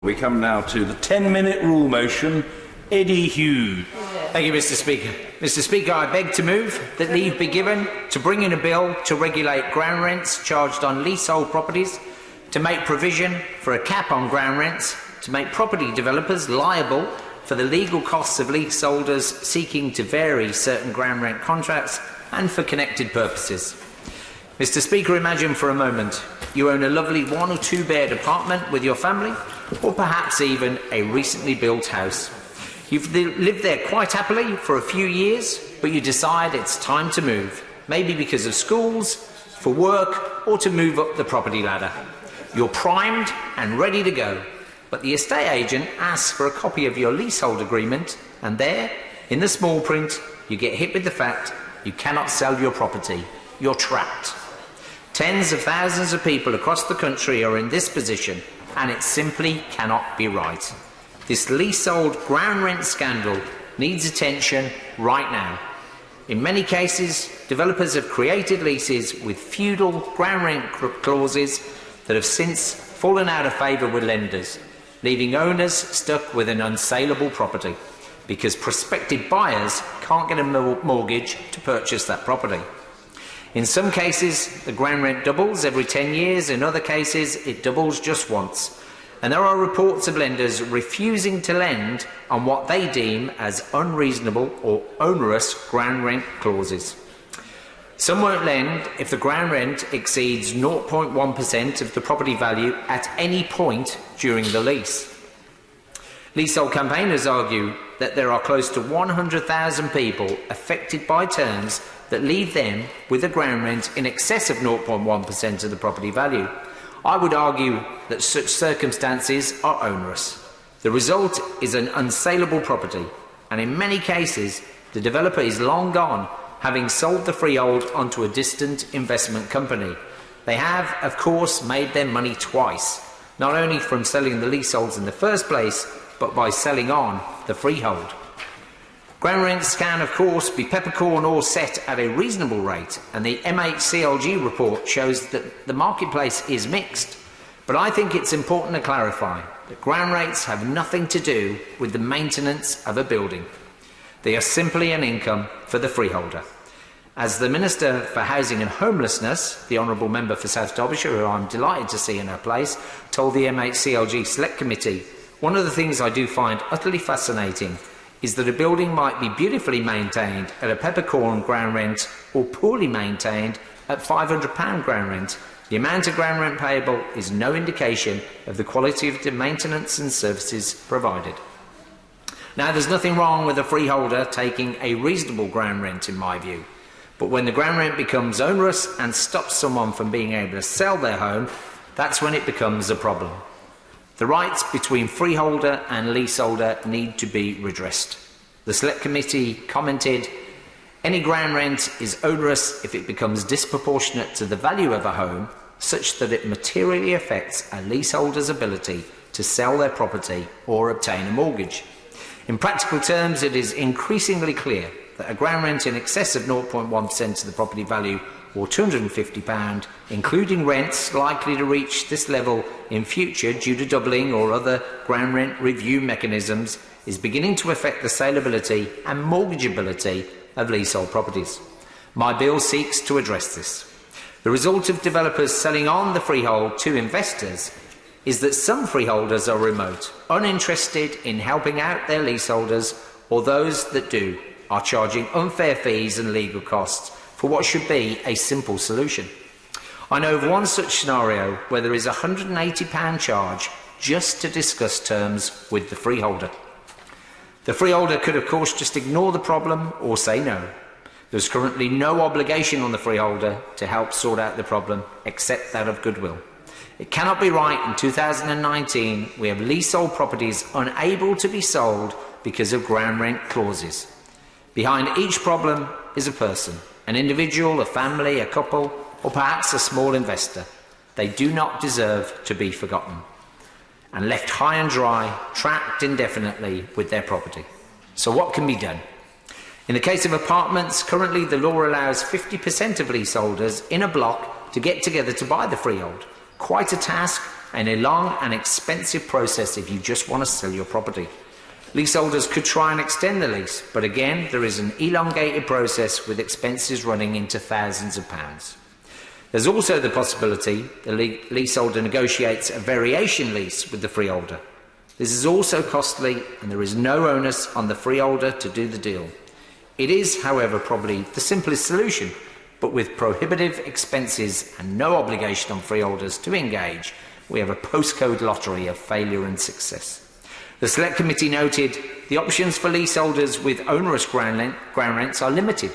We come now to the 10-minute rule motion. Eddie Hughes. Thank you, Mr. Speaker. Mr. Speaker, I beg to move that leave be given to bring in a bill to regulate ground rents charged on leasehold properties, to make provision for a cap on ground rents, to make property developers liable for the legal costs of leaseholders seeking to vary certain ground rent contracts, and for connected purposes. Mr. Speaker, imagine for a moment you own a lovely 1 or 2 bed apartment with your family, or perhaps even a recently built house. You've lived there quite happily for a few years, but you decide it's time to move, maybe because of schools, for work, or to move up the property ladder. You're primed and ready to go, but the estate agent asks for a copy of your leasehold agreement, and there, in the small print, you get hit with the fact you cannot sell your property. You're trapped. Tens of thousands of people across the country are in this position, and it simply cannot be right. This leasehold ground rent scandal needs attention right now. In many cases, developers have created leases with feudal ground rent clauses that have since fallen out of favour with lenders, leaving owners stuck with an unsaleable property because prospective buyers can't get a mortgage to purchase that property. In some cases, the ground rent doubles every 10 years. In other cases, it doubles just once. And there are reports of lenders refusing to lend on what they deem as unreasonable or onerous ground rent clauses. Some won't lend if the ground rent exceeds 0.1% of the property value at any point during the lease. Leasehold campaigners argue that there are close to 100,000 people affected by terms that leave them with a ground rent in excess of 0.1% of the property value. I would argue that such circumstances are onerous. The result is an unsaleable property, and in many cases, the developer is long gone, having sold the freehold onto a distant investment company. They have, of course, made their money twice, not only from selling the leaseholds in the first place, but by selling on the freehold. Ground rents can, of course, be peppercorn or set at a reasonable rate, and the MHCLG report shows that the marketplace is mixed. But I think it's important to clarify that ground rates have nothing to do with the maintenance of a building. They are simply an income for the freeholder. As the Minister for Housing and Homelessness, the Honourable Member for South Derbyshire, who I'm delighted to see in her place, told the MHCLG Select Committee, one of the things I do find utterly fascinating is that a building might be beautifully maintained at a peppercorn ground rent or poorly maintained at £500 ground rent. The amount of ground rent payable is no indication of the quality of the maintenance and services provided. Now, there's nothing wrong with a freeholder taking a reasonable ground rent, in my view. But when the ground rent becomes onerous and stops someone from being able to sell their home, that's when it becomes a problem. The rights between freeholder and leaseholder need to be redressed. The Select Committee commented, any ground rent is onerous if it becomes disproportionate to the value of a home, such that it materially affects a leaseholder's ability to sell their property or obtain a mortgage. In practical terms, it is increasingly clear that a ground rent in excess of 0.1% of the property value or £250, including rents likely to reach this level in future due to doubling or other ground rent review mechanisms, is beginning to affect the saleability and mortgageability of leasehold properties. My bill seeks to address this. The result of developers selling on the freehold to investors is that some freeholders are remote, uninterested in helping out their leaseholders, or those that do are charging unfair fees and legal costs for what should be a simple solution. I know of one such scenario where there is a £180 charge just to discuss terms with the freeholder. The freeholder could, of course, just ignore the problem or say no. There's currently no obligation on the freeholder to help sort out the problem except that of goodwill. It cannot be right in 2019 we have leasehold properties unable to be sold because of ground rent clauses. Behind each problem is a person, an individual, a family, a couple, or perhaps a small investor. They do not deserve to be forgotten and left high and dry, trapped indefinitely with their property. So what can be done? In the case of apartments, currently the law allows 50% of leaseholders in a block to get together to buy the freehold. Quite a task, and a long and expensive process if you just want to sell your property. Leaseholders could try and extend the lease, but again, there is an elongated process with expenses running into thousands of pounds. There's also the possibility the leaseholder negotiates a variation lease with the freeholder. This is also costly, and there is no onus on the freeholder to do the deal. It is, however, probably the simplest solution, but with prohibitive expenses and no obligation on freeholders to engage, we have a postcode lottery of failure and success. The Select Committee noted the options for leaseholders with onerous ground rents are limited.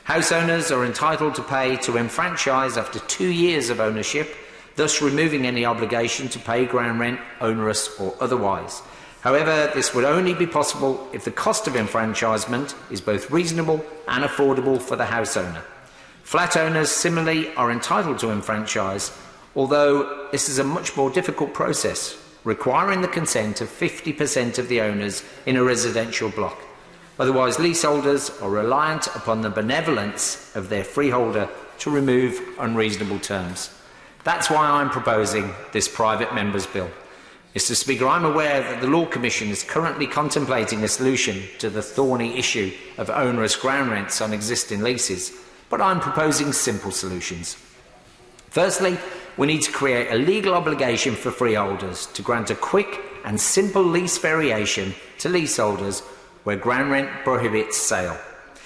House owners are entitled to pay to enfranchise after 2 years of ownership, thus removing any obligation to pay ground rent, onerous or otherwise. However, this would only be possible if the cost of enfranchisement is both reasonable and affordable for the house owner. Flat owners similarly are entitled to enfranchise, although this is a much more difficult process, requiring the consent of 50% of the owners in a residential block. Otherwise, leaseholders are reliant upon the benevolence of their freeholder to remove unreasonable terms. That's why I'm proposing this private member's bill. Mr. Speaker, I'm aware that the Law Commission is currently contemplating a solution to the thorny issue of onerous ground rents on existing leases, but I'm proposing simple solutions. Firstly, we need to create a legal obligation for freeholders to grant a quick and simple lease variation to leaseholders where ground rent prohibits sale.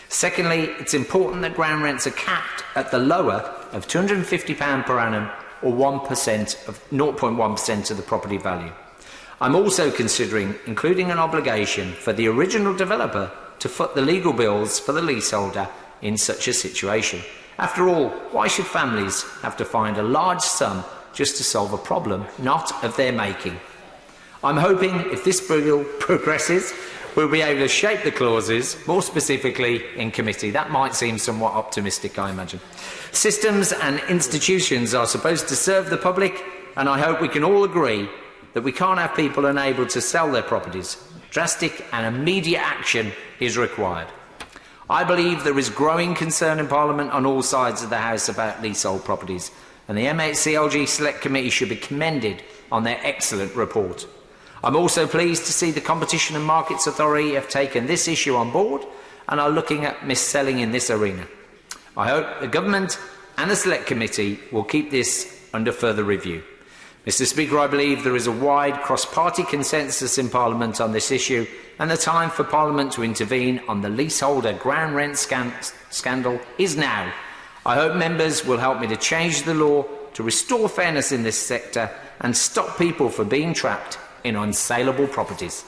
Secondly, it's important that ground rents are capped at the lower of £250 per annum or 0.1% of the property value. I'm also considering including an obligation for the original developer to foot the legal bills for the leaseholder in such a situation. After all, why should families have to find a large sum just to solve a problem not of their making? I'm hoping if this bill progresses, we'll be able to shape the clauses more specifically in committee. That might seem somewhat optimistic, I imagine. Systems and institutions are supposed to serve the public, and I hope we can all agree that we can't have people unable to sell their properties. Drastic and immediate action is required. I believe there is growing concern in Parliament on all sides of the House about leasehold properties, and the MHCLG Select Committee should be commended on their excellent report. I'm also pleased to see the Competition and Markets Authority have taken this issue on board and are looking at mis-selling in this arena. I hope the Government and the Select Committee will keep this under further review. Mr. Speaker, I believe there is a wide cross-party consensus in Parliament on this issue, and the time for Parliament to intervene on the leaseholder ground rent scandal is now. I hope members will help me to change the law to restore fairness in this sector and stop people from being trapped in unsaleable properties.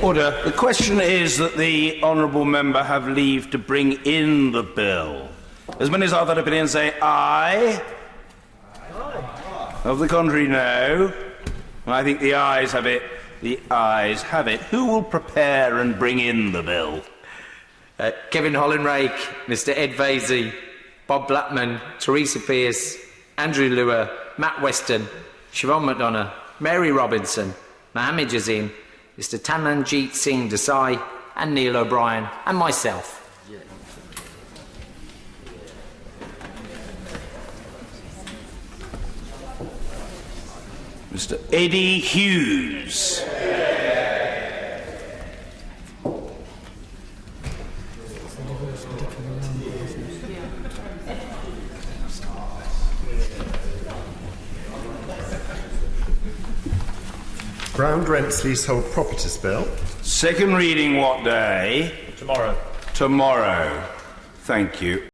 Order. The question is that the honourable member have leave to bring in the bill. As many as are of that opinion say aye. Aye. Of the contrary, no. I think the ayes have it. The ayes have it. Who will prepare and bring in the bill? Kevin Hollinrake, Mr. Ed Vasey, Bob Blackman, Teresa Pearce, Andrew Lewer, Matt Weston, Siobhan McDonough, Mary Robinson, Mohammed Jazim, Mr. Tamanjeet Singh Desai, and Neil O'Brien, and myself. Mr. Eddie Hughes. Ground Rents Leasehold Properties Bill. Second reading what day? Tomorrow. Tomorrow. Thank you.